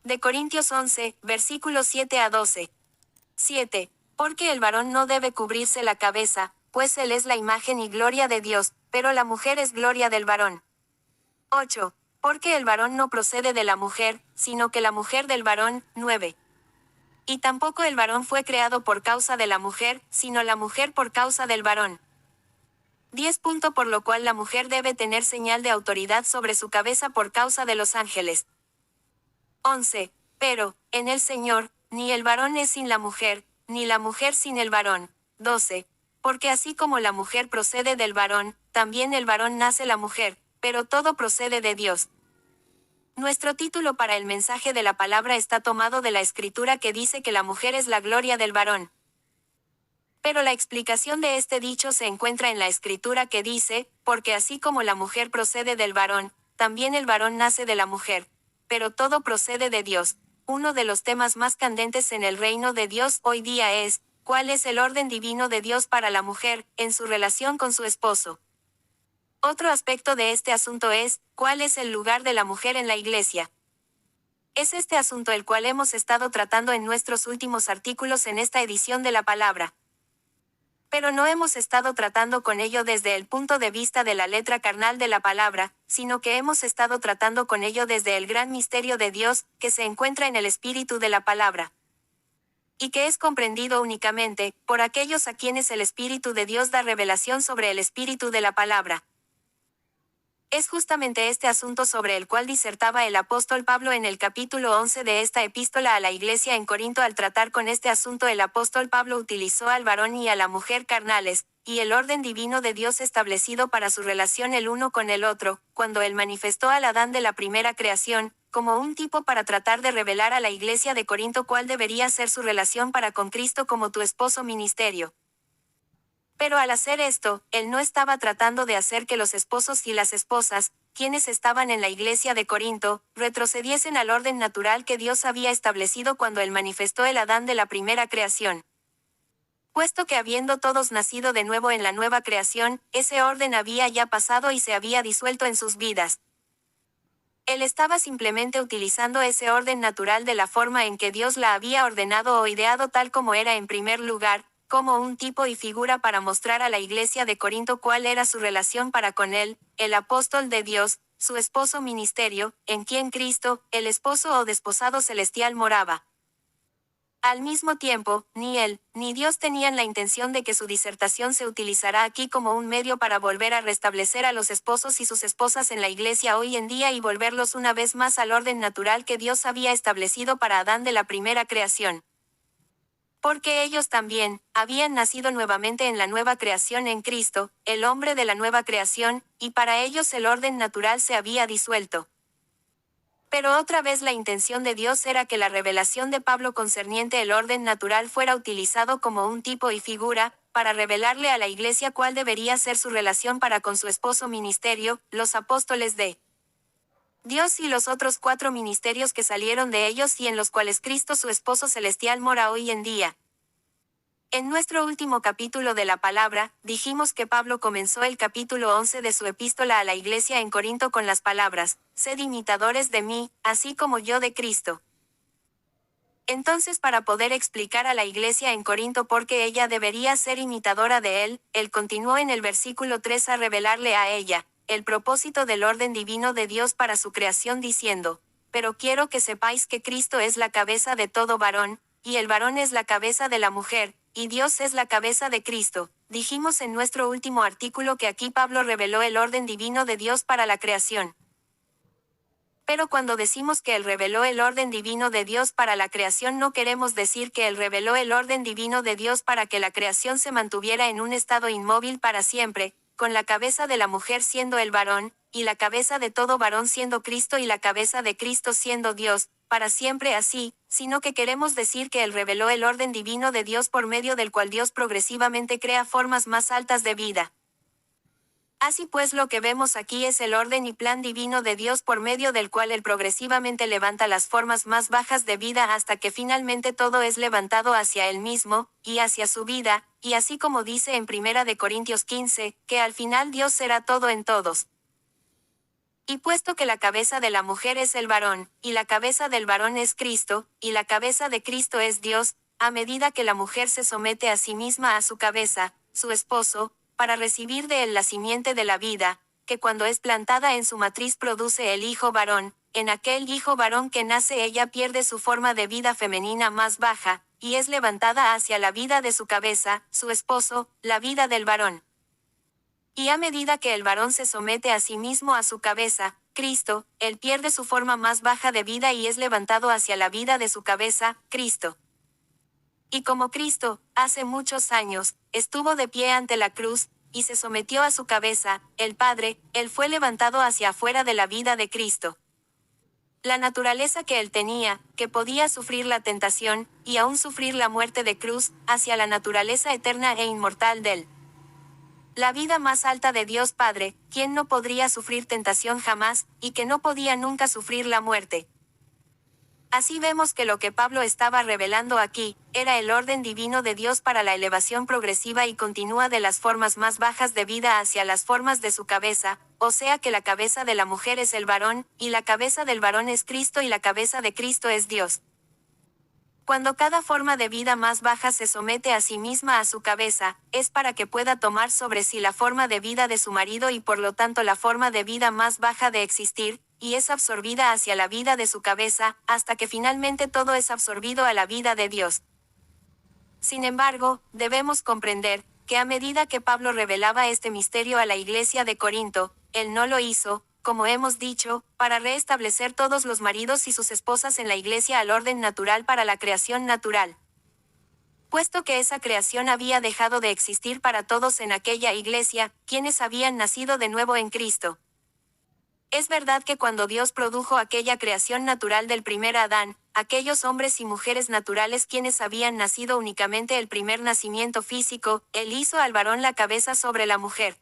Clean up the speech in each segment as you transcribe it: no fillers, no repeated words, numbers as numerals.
De Corintios 11, versículos 7 a 12. 7. Porque el varón no debe cubrirse la cabeza, pues él es la imagen y gloria de Dios, pero la mujer es gloria del varón. 8. Porque el varón no procede de la mujer, sino que la mujer del varón. 9. Y tampoco el varón fue creado por causa de la mujer, sino la mujer por causa del varón. 10. Por lo cual la mujer debe tener señal de autoridad sobre su cabeza por causa de los ángeles. 11. Pero, en el Señor, ni el varón es sin la mujer, ni la mujer sin el varón. 12. Porque así como la mujer procede del varón, también el varón nace la mujer, pero todo procede de Dios. Nuestro título para el mensaje de la palabra está tomado de la escritura que dice que la mujer es la gloria del varón. Pero la explicación de este dicho se encuentra en la escritura que dice, porque así como la mujer procede del varón, también el varón nace de la mujer. Pero todo procede de Dios. Uno de los temas más candentes en el reino de Dios hoy día es, ¿cuál es el orden divino de Dios para la mujer, en su relación con su esposo? Otro aspecto de este asunto es, ¿cuál es el lugar de la mujer en la iglesia? Es este asunto el cual hemos estado tratando en nuestros últimos artículos en esta edición de la palabra. Pero no hemos estado tratando con ello desde el punto de vista de la letra carnal de la palabra, sino que hemos estado tratando con ello desde el gran misterio de Dios, que se encuentra en el espíritu de la palabra. Y que es comprendido únicamente, por aquellos a quienes el Espíritu de Dios da revelación sobre el espíritu de la palabra. Es justamente este asunto sobre el cual disertaba el apóstol Pablo en el capítulo 11 de esta epístola a la iglesia en Corinto. Al tratar con este asunto, el apóstol Pablo utilizó al varón y a la mujer carnales, y el orden divino de Dios establecido para su relación el uno con el otro, cuando él manifestó al Adán de la primera creación, como un tipo para tratar de revelar a la iglesia de Corinto cuál debería ser su relación para con Cristo como tu esposo ministerio. Pero al hacer esto, él no estaba tratando de hacer que los esposos y las esposas, quienes estaban en la iglesia de Corinto, retrocediesen al orden natural que Dios había establecido cuando él manifestó el Adán de la primera creación. Puesto que habiendo todos nacido de nuevo en la nueva creación, ese orden había ya pasado y se había disuelto en sus vidas. Él estaba simplemente utilizando ese orden natural de la forma en que Dios la había ordenado o ideado tal como era en primer lugar, como un tipo y figura para mostrar a la iglesia de Corinto cuál era su relación para con él, el apóstol de Dios, su esposo ministerio, en quien Cristo, el esposo o desposado celestial moraba. Al mismo tiempo, ni él, ni Dios tenían la intención de que su disertación se utilizará aquí como un medio para volver a restablecer a los esposos y sus esposas en la iglesia hoy en día y volverlos una vez más al orden natural que Dios había establecido para Adán de la primera creación. Porque ellos también habían nacido nuevamente en la nueva creación en Cristo, el hombre de la nueva creación, y para ellos el orden natural se había disuelto. Pero otra vez la intención de Dios era que la revelación de Pablo concerniente el orden natural fuera utilizado como un tipo y figura, para revelarle a la iglesia cuál debería ser su relación para con su esposo ministerio, los apóstoles de Dios y los otros 4 ministerios que salieron de ellos y en los cuales Cristo su esposo celestial mora hoy en día. En nuestro último capítulo de la palabra, dijimos que Pablo comenzó el capítulo 11 de su epístola a la iglesia en Corinto con las palabras, «Sed imitadores de mí, así como yo de Cristo». Entonces, para poder explicar a la iglesia en Corinto por qué ella debería ser imitadora de él continuó en el versículo 3 a revelarle a ella el propósito del orden divino de Dios para su creación diciendo, «Pero quiero que sepáis que Cristo es la cabeza de todo varón, y el varón es la cabeza de la mujer, y Dios es la cabeza de Cristo». Dijimos en nuestro último artículo que aquí Pablo reveló el orden divino de Dios para la creación. Pero cuando decimos que él reveló el orden divino de Dios para la creación no queremos decir que él reveló el orden divino de Dios para que la creación se mantuviera en un estado inmóvil para siempre, con la cabeza de la mujer siendo el varón, y la cabeza de todo varón siendo Cristo y la cabeza de Cristo siendo Dios, para siempre así, sino que queremos decir que él reveló el orden divino de Dios por medio del cual Dios progresivamente crea formas más altas de vida. Así pues, lo que vemos aquí es el orden y plan divino de Dios por medio del cual él progresivamente levanta las formas más bajas de vida hasta que finalmente todo es levantado hacia él mismo, y hacia su vida, y así como dice en 1 Corintios 15, que al final Dios será todo en todos. Y puesto que la cabeza de la mujer es el varón, y la cabeza del varón es Cristo, y la cabeza de Cristo es Dios, a medida que la mujer se somete a sí misma a su cabeza, su esposo, para recibir de él la simiente de la vida, que cuando es plantada en su matriz produce el hijo varón, en aquel hijo varón que nace ella pierde su forma de vida femenina más baja, y es levantada hacia la vida de su cabeza, su esposo, la vida del varón. Y a medida que el varón se somete a sí mismo a su cabeza, Cristo, él pierde su forma más baja de vida y es levantado hacia la vida de su cabeza, Cristo. Y como Cristo, hace muchos años, estuvo de pie ante la cruz, y se sometió a su cabeza, el Padre, él fue levantado hacia afuera de la vida de Cristo. La naturaleza que él tenía, que podía sufrir la tentación, y aún sufrir la muerte de cruz, hacia la naturaleza eterna e inmortal de él. La vida más alta de Dios Padre, quien no podría sufrir tentación jamás, y que no podía nunca sufrir la muerte. Así vemos que lo que Pablo estaba revelando aquí, era el orden divino de Dios para la elevación progresiva y continua de las formas más bajas de vida hacia las formas de su cabeza, o sea que la cabeza de la mujer es el varón, y la cabeza del varón es Cristo y la cabeza de Cristo es Dios. Cuando cada forma de vida más baja se somete a sí misma a su cabeza, es para que pueda tomar sobre sí la forma de vida de su marido y por lo tanto la forma de vida más baja de existir, y es absorbida hacia la vida de su cabeza, hasta que finalmente todo es absorbido a la vida de Dios. Sin embargo, debemos comprender, que a medida que Pablo revelaba este misterio a la iglesia de Corinto, él no lo hizo, como hemos dicho, para restablecer todos los maridos y sus esposas en la iglesia al orden natural para la creación natural. Puesto que esa creación había dejado de existir para todos en aquella iglesia, quienes habían nacido de nuevo en Cristo. Es verdad que cuando Dios produjo aquella creación natural del primer Adán, aquellos hombres y mujeres naturales quienes habían nacido únicamente el primer nacimiento físico, él hizo al varón la cabeza sobre la mujer.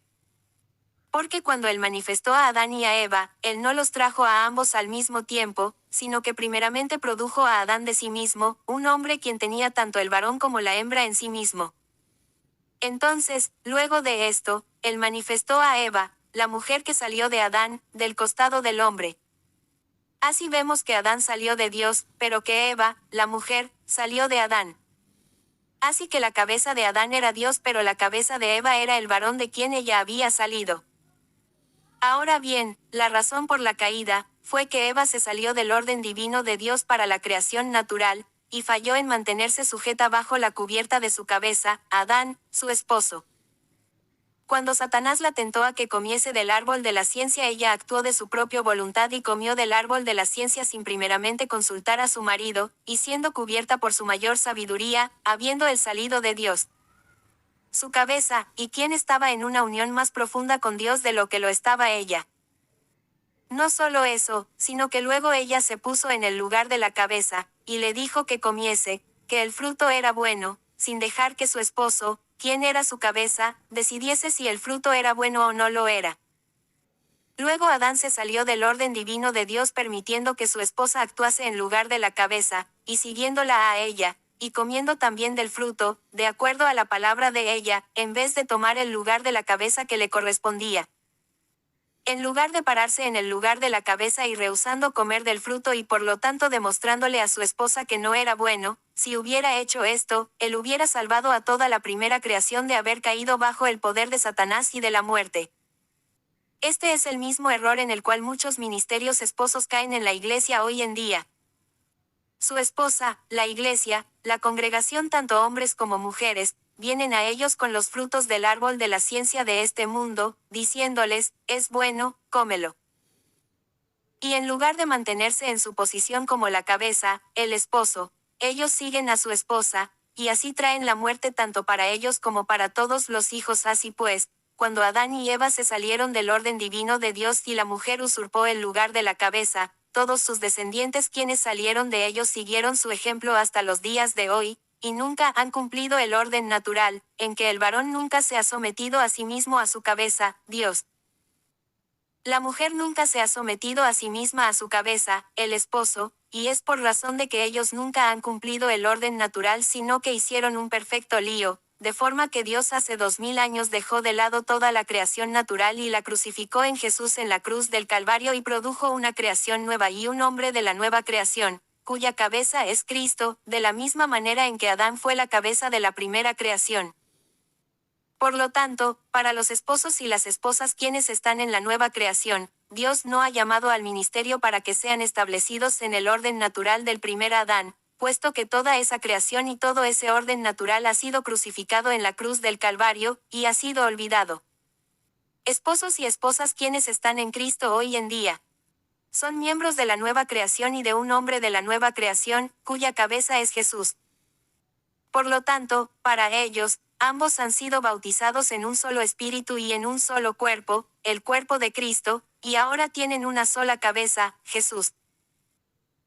Porque cuando él manifestó a Adán y a Eva, él no los trajo a ambos al mismo tiempo, sino que primeramente produjo a Adán de sí mismo, un hombre quien tenía tanto el varón como la hembra en sí mismo. Entonces, luego de esto, él manifestó a Eva, la mujer que salió de Adán, del costado del hombre. Así vemos que Adán salió de Dios, pero que Eva, la mujer, salió de Adán. Así que la cabeza de Adán era Dios, pero la cabeza de Eva era el varón de quien ella había salido. Ahora bien, la razón por la caída, fue que Eva se salió del orden divino de Dios para la creación natural, y falló en mantenerse sujeta bajo la cubierta de su cabeza, Adán, su esposo. Cuando Satanás la tentó a que comiese del árbol de la ciencia, ella actuó de su propia voluntad y comió del árbol de la ciencia sin primeramente consultar a su marido, y siendo cubierta por su mayor sabiduría, habiendo él salido de Dios. Su cabeza, y quien estaba en una unión más profunda con Dios de lo que lo estaba ella. No solo eso, sino que luego ella se puso en el lugar de la cabeza, y le dijo que comiese, que el fruto era bueno, sin dejar que su esposo, quien era su cabeza, decidiese si el fruto era bueno o no lo era. Luego Adán se salió del orden divino de Dios permitiendo que su esposa actuase en lugar de la cabeza, y siguiéndola a ella, y comiendo también del fruto, de acuerdo a la palabra de ella, en vez de tomar el lugar de la cabeza que le correspondía. En lugar de pararse en el lugar de la cabeza y rehusando comer del fruto y por lo tanto demostrándole a su esposa que no era bueno, si hubiera hecho esto, él hubiera salvado a toda la primera creación de haber caído bajo el poder de Satanás y de la muerte. Este es el mismo error en el cual muchos ministerios esposos caen en la iglesia hoy en día. Su esposa, la iglesia, la congregación tanto hombres como mujeres, vienen a ellos con los frutos del árbol de la ciencia de este mundo, diciéndoles, es bueno, cómelo. Y en lugar de mantenerse en su posición como la cabeza, el esposo, ellos siguen a su esposa, y así traen la muerte tanto para ellos como para todos los hijos. Así pues, cuando Adán y Eva se salieron del orden divino de Dios y la mujer usurpó el lugar de la cabeza, todos sus descendientes quienes salieron de ellos siguieron su ejemplo hasta los días de hoy, y nunca han cumplido el orden natural, en que el varón nunca se ha sometido a sí mismo a su cabeza, Dios. La mujer nunca se ha sometido a sí misma a su cabeza, el esposo, y es por razón de que ellos nunca han cumplido el orden natural sino que hicieron un perfecto lío, de forma que Dios hace 2000 años dejó de lado toda la creación natural y la crucificó en Jesús en la cruz del Calvario y produjo una creación nueva y un hombre de la nueva creación, cuya cabeza es Cristo, de la misma manera en que Adán fue la cabeza de la primera creación. Por lo tanto, para los esposos y las esposas quienes están en la nueva creación, Dios no ha llamado al ministerio para que sean establecidos en el orden natural del primer Adán, puesto que toda esa creación y todo ese orden natural ha sido crucificado en la cruz del Calvario, y ha sido olvidado. Esposos y esposas quienes están en Cristo hoy en día son miembros de la nueva creación y de un hombre de la nueva creación, cuya cabeza es Jesús. Por lo tanto, para ellos, ambos han sido bautizados en un solo espíritu y en un solo cuerpo, el cuerpo de Cristo, y ahora tienen una sola cabeza, Jesús.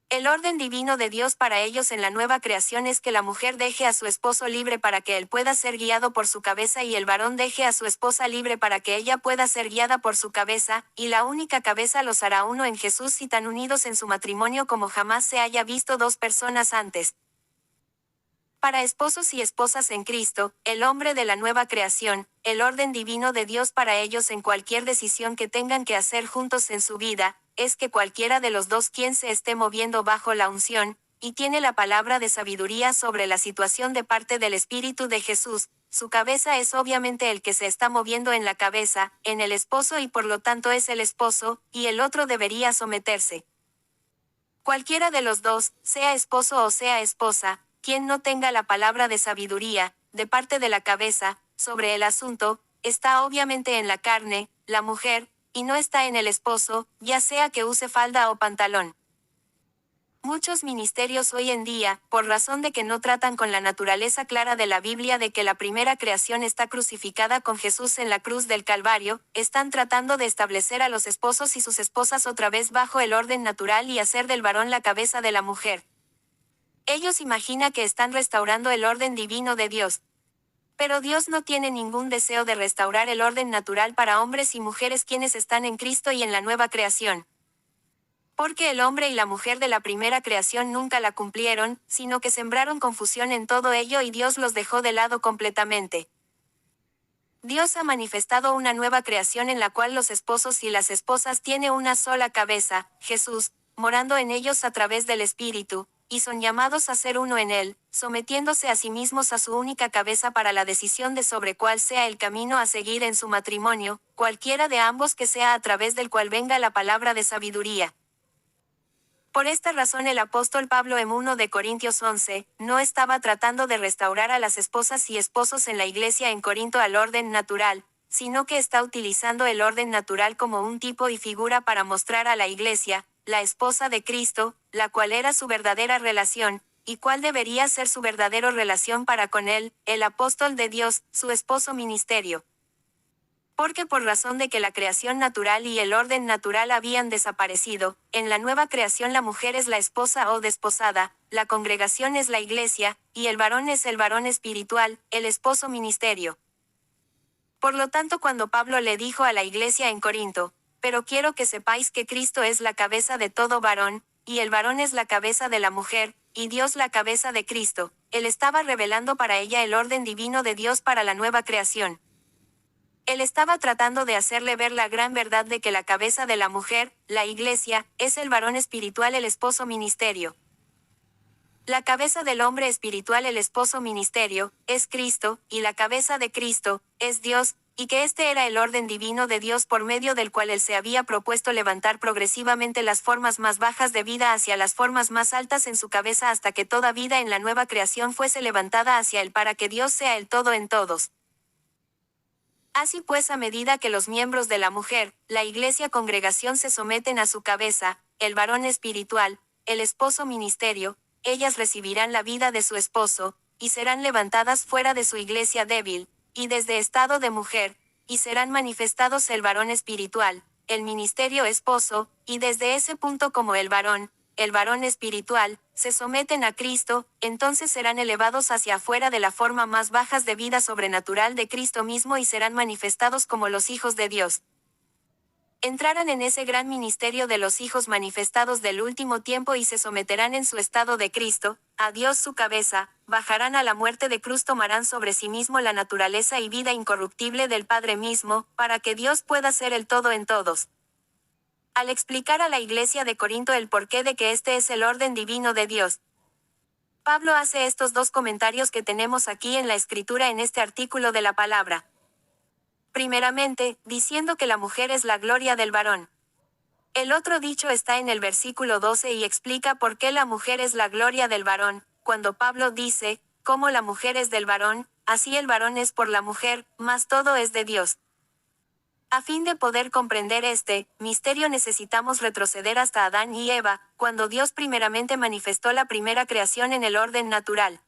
El orden divino de Dios para ellos en la nueva creación es que la mujer deje a su esposo libre para que él pueda ser guiado por su cabeza y el varón deje a su esposa libre para que ella pueda ser guiada por su cabeza, y la única cabeza los hará uno en Jesús y tan unidos en su matrimonio como jamás se haya visto dos personas antes. Para esposos y esposas en Cristo, el hombre de la nueva creación, el orden divino de Dios para ellos en cualquier decisión que tengan que hacer juntos en su vida, es que cualquiera de los dos quien se esté moviendo bajo la unción, y tiene la palabra de sabiduría sobre la situación de parte del Espíritu de Jesús, su cabeza es obviamente el que se está moviendo en la cabeza, en el esposo y por lo tanto es el esposo, y el otro debería someterse. Cualquiera de los dos, sea esposo o sea esposa, quien no tenga la palabra de sabiduría, de parte de la cabeza, sobre el asunto, está obviamente en la carne, la mujer, y no está en el esposo, ya sea que use falda o pantalón. Muchos ministerios hoy en día, por razón de que no tratan con la naturaleza clara de la Biblia de que la primera creación está crucificada con Jesús en la cruz del Calvario, están tratando de establecer a los esposos y sus esposas otra vez bajo el orden natural y hacer del varón la cabeza de la mujer. Ellos imaginan que están restaurando el orden divino de Dios. Pero Dios no tiene ningún deseo de restaurar el orden natural para hombres y mujeres quienes están en Cristo y en la nueva creación. Porque el hombre y la mujer de la primera creación nunca la cumplieron, sino que sembraron confusión en todo ello y Dios los dejó de lado completamente. Dios ha manifestado una nueva creación en la cual los esposos y las esposas tienen una sola cabeza, Jesús, morando en ellos a través del Espíritu, y son llamados a ser uno en él, sometiéndose a sí mismos a su única cabeza para la decisión de sobre cuál sea el camino a seguir en su matrimonio, cualquiera de ambos que sea a través del cual venga la palabra de sabiduría. Por esta razón el apóstol Pablo en 1 de Corintios 11, no estaba tratando de restaurar a las esposas y esposos en la iglesia en Corinto al orden natural, sino que está utilizando el orden natural como un tipo y figura para mostrar a la iglesia, la esposa de Cristo, la cual era su verdadera relación, y cuál debería ser su verdadera relación para con él, el apóstol de Dios, su esposo ministerio. Porque por razón de que la creación natural y el orden natural habían desaparecido, en la nueva creación la mujer es la esposa o desposada, la congregación es la iglesia, y el varón es el varón espiritual, el esposo ministerio. Por lo tanto cuando Pablo le dijo a la iglesia en Corinto, pero quiero que sepáis que Cristo es la cabeza de todo varón, y el varón es la cabeza de la mujer, y Dios la cabeza de Cristo, él estaba revelando para ella el orden divino de Dios para la nueva creación. Él estaba tratando de hacerle ver la gran verdad de que la cabeza de la mujer, la iglesia, es el varón espiritual el esposo ministerio. La cabeza del hombre espiritual el esposo ministerio, es Cristo, y la cabeza de Cristo, es Dios, y que este era el orden divino de Dios por medio del cual él se había propuesto levantar progresivamente las formas más bajas de vida hacia las formas más altas en su cabeza hasta que toda vida en la nueva creación fuese levantada hacia él para que Dios sea el todo en todos. Así pues a medida que los miembros de la mujer, la iglesia congregación se someten a su cabeza, el varón espiritual, el esposo ministerio, ellas recibirán la vida de su esposo, y serán levantadas fuera de su iglesia débil, y desde estado de mujer, y serán manifestados el varón espiritual, el ministerio esposo, y desde ese punto como el varón espiritual, se someten a Cristo, entonces serán elevados hacia afuera de la forma más bajas de vida sobrenatural de Cristo mismo y serán manifestados como los hijos de Dios. entrarán en ese gran ministerio de los hijos manifestados del último tiempo y se someterán en su estado de Cristo, a Dios su cabeza, bajarán a la muerte de cruz, tomarán sobre sí mismo la naturaleza y vida incorruptible del Padre mismo, para que Dios pueda ser el todo en todos. Al explicar a la iglesia de Corinto el porqué de que este es el orden divino de Dios, Pablo hace estos dos comentarios que tenemos aquí en la escritura en este artículo de la palabra. Primeramente, diciendo que la mujer es la gloria del varón. El otro dicho está en el versículo 12 y explica por qué la mujer es la gloria del varón, cuando Pablo dice, como la mujer es del varón, así el varón es por la mujer, mas todo es de Dios. A fin de poder comprender este misterio necesitamos retroceder hasta Adán y Eva, cuando Dios primeramente manifestó la primera creación en el orden natural.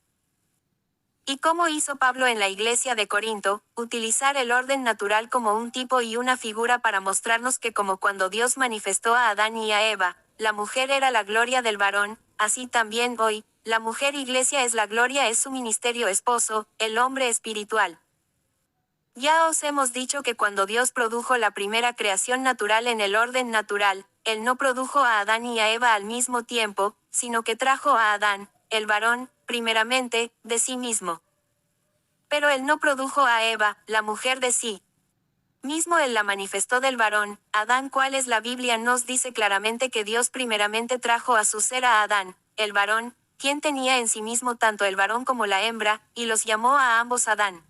¿Y cómo hizo Pablo en la iglesia de Corinto? Utilizar el orden natural como un tipo y una figura para mostrarnos que como cuando Dios manifestó a Adán y a Eva, la mujer era la gloria del varón, así también hoy, la mujer iglesia es la gloria, es su ministerio esposo, el hombre espiritual. Ya os hemos dicho que cuando Dios produjo la primera creación natural en el orden natural, Él no produjo a Adán y a Eva al mismo tiempo, sino que trajo a Adán, el varón, primeramente, de sí mismo. Pero Él no produjo a Eva, la mujer de sí mismo, Él la manifestó del varón, Adán, cual es la Biblia nos dice claramente que Dios primeramente trajo a su ser a Adán, el varón, quien tenía en sí mismo tanto el varón como la hembra, y los llamó a ambos Adán.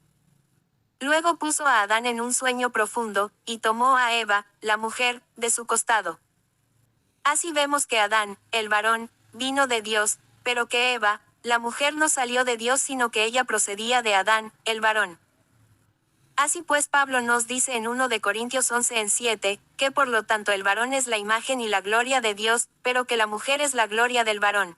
Luego puso a Adán en un sueño profundo, y tomó a Eva, la mujer, de su costado. Así vemos que Adán, el varón, vino de Dios, pero que Eva, la mujer, no salió de Dios sino que ella procedía de Adán, el varón. Así pues Pablo nos dice en 1 de Corintios 11:7, que por lo tanto el varón es la imagen y la gloria de Dios, pero que la mujer es la gloria del varón.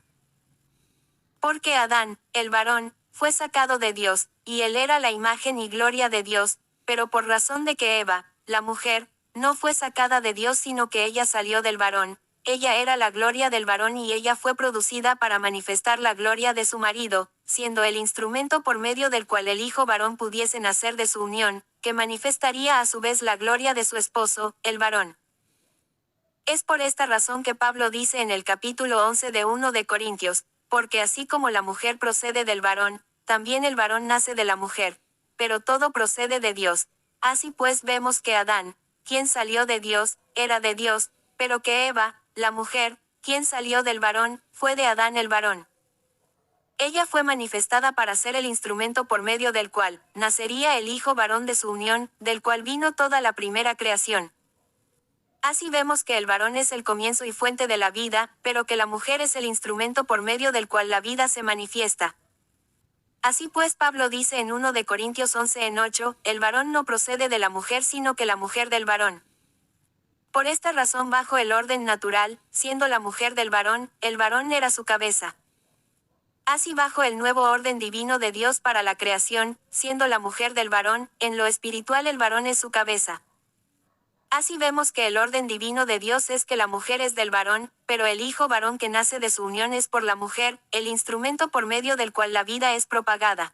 Porque Adán, el varón, fue sacado de Dios, y él era la imagen y gloria de Dios, pero por razón de que Eva, la mujer, no fue sacada de Dios sino que ella salió del varón, ella era la gloria del varón y ella fue producida para manifestar la gloria de su marido, siendo el instrumento por medio del cual el hijo varón pudiese nacer de su unión, que manifestaría a su vez la gloria de su esposo, el varón. Es por esta razón que Pablo dice en el capítulo 11 de 1 de Corintios, porque así como la mujer procede del varón, también el varón nace de la mujer, pero todo procede de Dios. Así pues vemos que Adán, quien salió de Dios, era de Dios, pero que Eva, la mujer, quien salió del varón, fue de Adán el varón. Ella fue manifestada para ser el instrumento por medio del cual nacería el hijo varón de su unión, del cual vino toda la primera creación. Así vemos que el varón es el comienzo y fuente de la vida, pero que la mujer es el instrumento por medio del cual la vida se manifiesta. Así pues Pablo dice en 1 de Corintios 11:8, el varón no procede de la mujer sino que la mujer del varón. Por esta razón bajo el orden natural, siendo la mujer del varón, el varón era su cabeza. Así bajo el nuevo orden divino de Dios para la creación, siendo la mujer del varón, en lo espiritual el varón es su cabeza. Así vemos que el orden divino de Dios es que la mujer es del varón, pero el hijo varón que nace de su unión es por la mujer, el instrumento por medio del cual la vida es propagada.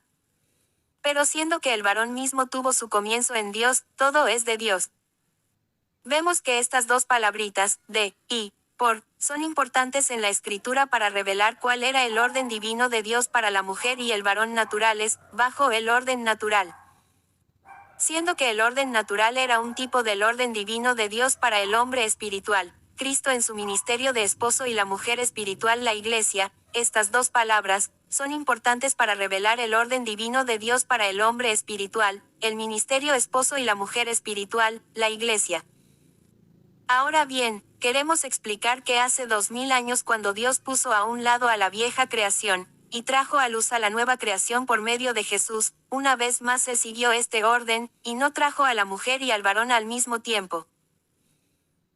Pero siendo que el varón mismo tuvo su comienzo en Dios, todo es de Dios. Vemos que estas dos palabritas, de, y, por, son importantes en la escritura para revelar cuál era el orden divino de Dios para la mujer y el varón naturales, bajo el orden natural. Siendo que el orden natural era un tipo del orden divino de Dios para el hombre espiritual, Cristo en su ministerio de esposo y la mujer espiritual la iglesia, estas dos palabras, son importantes para revelar el orden divino de Dios para el hombre espiritual, el ministerio esposo y la mujer espiritual, la iglesia. Ahora bien, queremos explicar que hace 2000 años cuando Dios puso a un lado a la vieja creación, y trajo a luz a la nueva creación por medio de Jesús, una vez más Él siguió este orden, y no trajo a la mujer y al varón al mismo tiempo.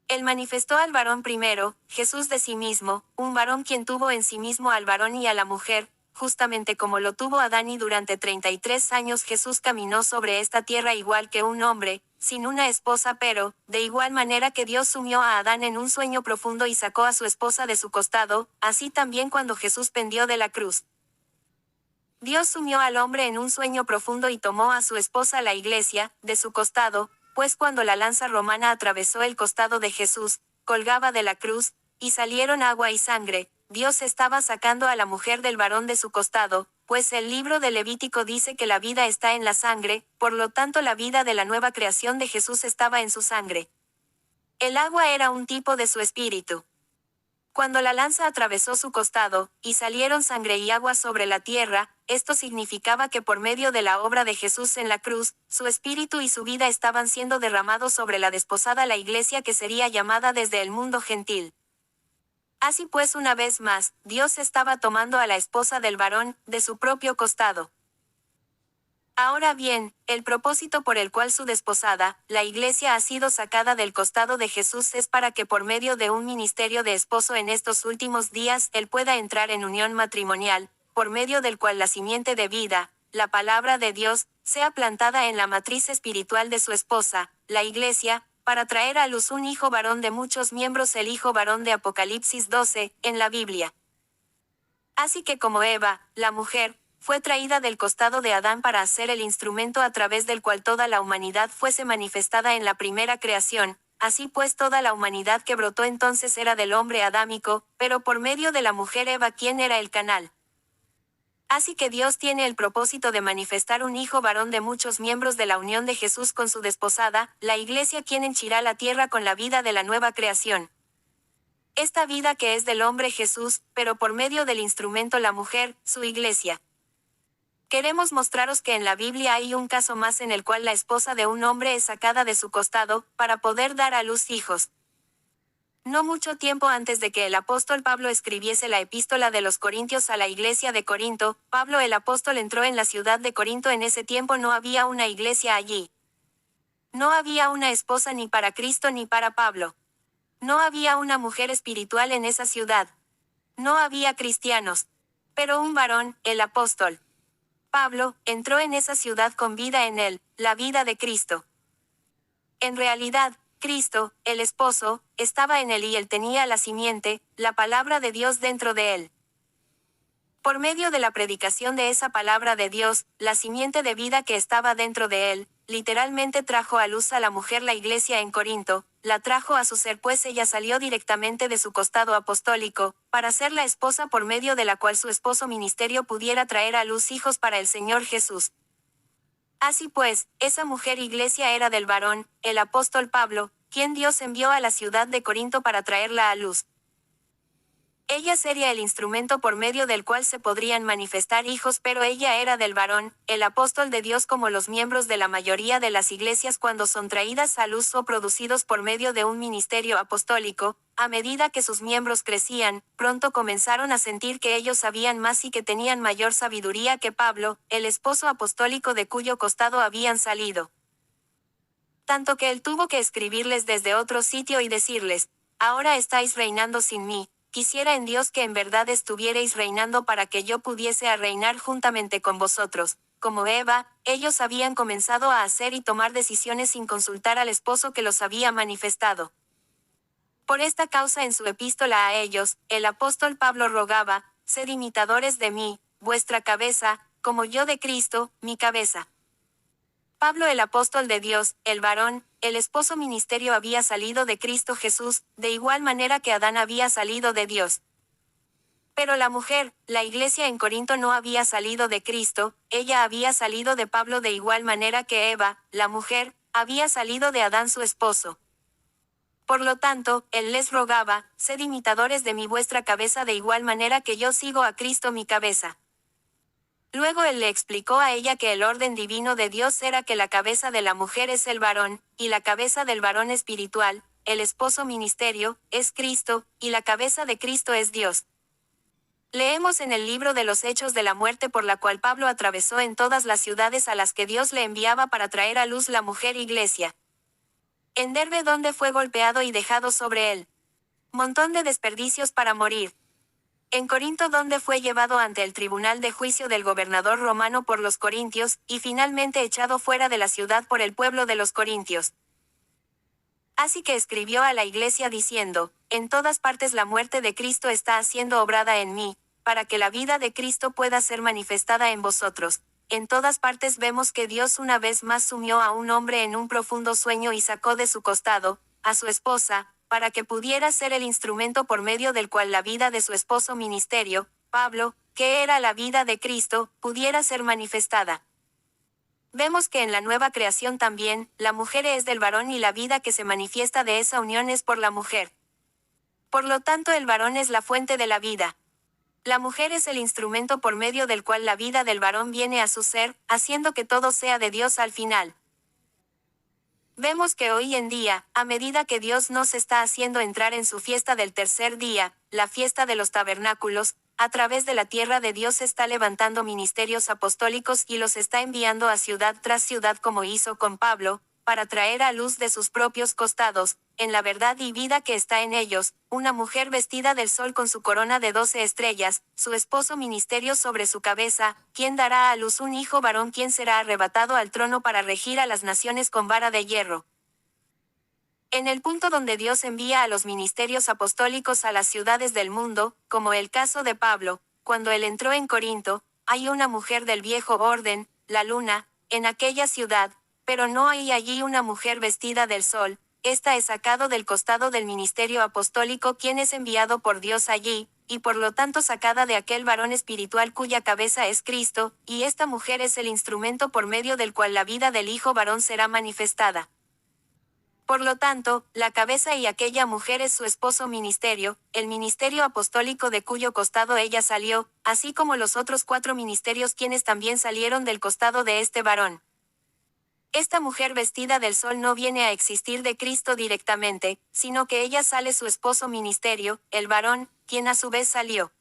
Él manifestó al varón primero, Jesús de sí mismo, un varón quien tuvo en sí mismo al varón y a la mujer, justamente como lo tuvo Adán y durante 33 años Jesús caminó sobre esta tierra igual que un hombre, sin una esposa pero, de igual manera que Dios sumió a Adán en un sueño profundo y sacó a su esposa de su costado, así también cuando Jesús pendió de la cruz. Dios sumió al hombre en un sueño profundo y tomó a su esposa la iglesia, de su costado, pues cuando la lanza romana atravesó el costado de Jesús, colgaba de la cruz, y salieron agua y sangre, Dios estaba sacando a la mujer del varón de su costado, pues el libro de Levítico dice que la vida está en la sangre, por lo tanto la vida de la nueva creación de Jesús estaba en su sangre. El agua era un tipo de su espíritu. Cuando la lanza atravesó su costado, y salieron sangre y agua sobre la tierra, esto significaba que por medio de la obra de Jesús en la cruz, su espíritu y su vida estaban siendo derramados sobre la desposada la iglesia que sería llamada desde el mundo gentil. Así pues, una vez más, Dios estaba tomando a la esposa del varón, de su propio costado. Ahora bien, el propósito por el cual su desposada, la iglesia, ha sido sacada del costado de Jesús es para que por medio de un ministerio de esposo en estos últimos días él pueda entrar en unión matrimonial, por medio del cual la simiente de vida, la palabra de Dios, sea plantada en la matriz espiritual de su esposa, la iglesia, para traer a luz un hijo varón de muchos miembros, el hijo varón de Apocalipsis 12, en la Biblia. Así que como Eva, la mujer, fue traída del costado de Adán para ser el instrumento a través del cual toda la humanidad fuese manifestada en la primera creación, así pues toda la humanidad que brotó entonces era del hombre adámico, pero por medio de la mujer Eva, quien era el canal. Así que Dios tiene el propósito de manifestar un hijo varón de muchos miembros de la unión de Jesús con su desposada, la iglesia, quien henchirá la tierra con la vida de la nueva creación. Esta vida que es del hombre Jesús, pero por medio del instrumento la mujer, su iglesia. Queremos mostraros que en la Biblia hay un caso más en el cual la esposa de un hombre es sacada de su costado, para poder dar a luz hijos. No mucho tiempo antes de que el apóstol Pablo escribiese la epístola de los Corintios a la iglesia de Corinto, Pablo el apóstol entró en la ciudad de Corinto. En ese tiempo no había una iglesia allí. No había una esposa ni para Cristo ni para Pablo. No había una mujer espiritual en esa ciudad. No había cristianos. Pero un varón, el apóstol Pablo, entró en esa ciudad con vida en él, la vida de Cristo. En realidad, Cristo, el esposo, estaba en él y él tenía la simiente, la palabra de Dios dentro de él. Por medio de la predicación de esa palabra de Dios, la simiente de vida que estaba dentro de él, literalmente trajo a luz a la mujer la iglesia en Corinto, la trajo a su ser, pues ella salió directamente de su costado apostólico, para ser la esposa por medio de la cual su esposo ministerio pudiera traer a luz hijos para el Señor Jesús. Así pues, esa mujer iglesia era del varón, el apóstol Pablo, quien Dios envió a la ciudad de Corinto para traerla a luz. Ella sería el instrumento por medio del cual se podrían manifestar hijos, pero ella era del varón, el apóstol de Dios, como los miembros de la mayoría de las iglesias cuando son traídas a luz o producidos por medio de un ministerio apostólico. A medida que sus miembros crecían, pronto comenzaron a sentir que ellos sabían más y que tenían mayor sabiduría que Pablo, el esposo apostólico de cuyo costado habían salido. Tanto que él tuvo que escribirles desde otro sitio y decirles: ahora estáis reinando sin mí. Quisiera en Dios que en verdad estuvierais reinando para que yo pudiese a reinar juntamente con vosotros. Como Eva, ellos habían comenzado a hacer y tomar decisiones sin consultar al esposo que los había manifestado. Por esta causa en su epístola a ellos, el apóstol Pablo rogaba: sed imitadores de mí, vuestra cabeza, como yo de Cristo, mi cabeza. Pablo el apóstol de Dios, el varón, el esposo ministerio había salido de Cristo Jesús, de igual manera que Adán había salido de Dios. Pero la mujer, la iglesia en Corinto, no había salido de Cristo, ella había salido de Pablo de igual manera que Eva, la mujer, había salido de Adán su esposo. Por lo tanto, él les rogaba: sed imitadores de mí vuestra cabeza de igual manera que yo sigo a Cristo mi cabeza. Luego él le explicó a ella que el orden divino de Dios era que la cabeza de la mujer es el varón, y la cabeza del varón espiritual, el esposo ministerio, es Cristo, y la cabeza de Cristo es Dios. Leemos en el libro de los Hechos de la muerte por la cual Pablo atravesó en todas las ciudades a las que Dios le enviaba para traer a luz la mujer iglesia. En Derbe, donde fue golpeado y dejado sobre él montón de desperdicios para morir. En Corinto, donde fue llevado ante el tribunal de juicio del gobernador romano por los corintios, y finalmente echado fuera de la ciudad por el pueblo de los corintios. Así que escribió a la iglesia diciendo: en todas partes la muerte de Cristo está siendo obrada en mí, para que la vida de Cristo pueda ser manifestada en vosotros. en todas partes vemos que Dios una vez más sumió a un hombre en un profundo sueño y sacó de su costado, a su esposa, para que pudiera ser el instrumento por medio del cual la vida de su esposo ministerio, Pablo, que era la vida de Cristo, pudiera ser manifestada. Vemos que en la nueva creación también, la mujer es del varón y la vida que se manifiesta de esa unión es por la mujer. Por lo tanto, el varón es la fuente de la vida. La mujer es el instrumento por medio del cual la vida del varón viene a su ser, haciendo que todo sea de Dios al final. Vemos que hoy en día, a medida que Dios nos está haciendo entrar en su fiesta del tercer día, la fiesta de los tabernáculos, a través de la tierra de Dios está levantando ministerios apostólicos y los está enviando a ciudad tras ciudad como hizo con Pablo, para traer a luz de sus propios costados, en la verdad y vida que está en ellos, una mujer vestida del sol con su corona de 12 estrellas, su esposo ministerio sobre su cabeza, quien dará a luz un hijo varón quien será arrebatado al trono para regir a las naciones con vara de hierro. En el punto donde Dios envía a los ministerios apostólicos a las ciudades del mundo, como el caso de Pablo, cuando él entró en Corinto, hay una mujer del viejo orden, la luna, en aquella ciudad, pero no hay allí una mujer vestida del sol. Esta es sacado del costado del ministerio apostólico quien es enviado por Dios allí, y por lo tanto sacada de aquel varón espiritual cuya cabeza es Cristo, y esta mujer es el instrumento por medio del cual la vida del Hijo varón será manifestada. Por lo tanto, la cabeza y aquella mujer es su esposo ministerio, el ministerio apostólico de cuyo costado ella salió, así como los otros 4 ministerios quienes también salieron del costado de este varón. Esta mujer vestida del sol no viene a existir de Cristo directamente, sino que ella sale su esposo ministerio, el varón, quien a su vez salió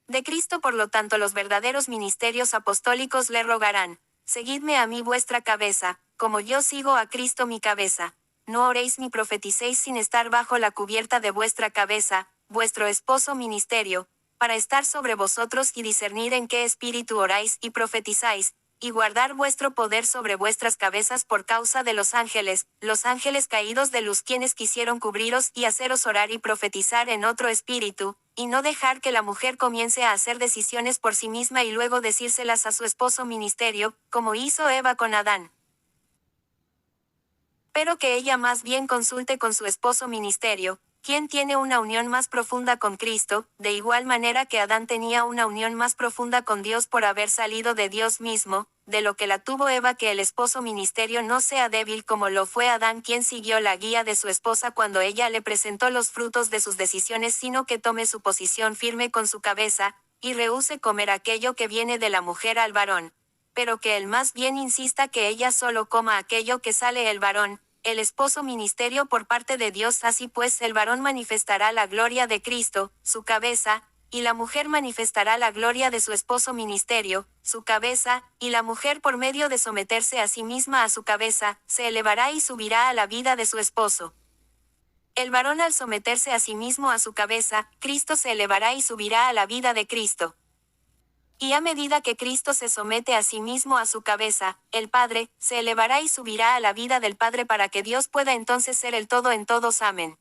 de Cristo. Por lo tanto, los verdaderos ministerios apostólicos le rogarán: seguidme a mí vuestra cabeza, como yo sigo a Cristo mi cabeza. No oréis ni profeticéis sin estar bajo la cubierta de vuestra cabeza, vuestro esposo ministerio, para estar sobre vosotros y discernir en qué espíritu oráis y profetizáis, y guardar vuestro poder sobre vuestras cabezas por causa de los ángeles caídos de luz quienes quisieron cubriros y haceros orar y profetizar en otro espíritu, y no dejar que la mujer comience a hacer decisiones por sí misma y luego decírselas a su esposo ministerio, como hizo Eva con Adán. Pero que ella más bien consulte con su esposo ministerio, quien tiene una unión más profunda con Cristo, de igual manera que Adán tenía una unión más profunda con Dios por haber salido de Dios mismo, de lo que la tuvo Eva, que el esposo ministerio no sea débil como lo fue Adán, quien siguió la guía de su esposa cuando ella le presentó los frutos de sus decisiones, sino que tome su posición firme con su cabeza, y rehúse comer aquello que viene de la mujer al varón. Pero que él más bien insista que ella solo coma aquello que sale el varón, el esposo ministerio por parte de Dios. Así pues, el varón manifestará la gloria de Cristo, su cabeza, y la mujer manifestará la gloria de su esposo ministerio, su cabeza, y la mujer por medio de someterse a sí misma a su cabeza, se elevará y subirá a la vida de su esposo. El varón al someterse a sí mismo a su cabeza, Cristo se elevará y subirá a la vida de Cristo. Y a medida que Cristo se somete a sí mismo a su cabeza, el Padre, se elevará y subirá a la vida del Padre para que Dios pueda entonces ser el todo en todos. Amén.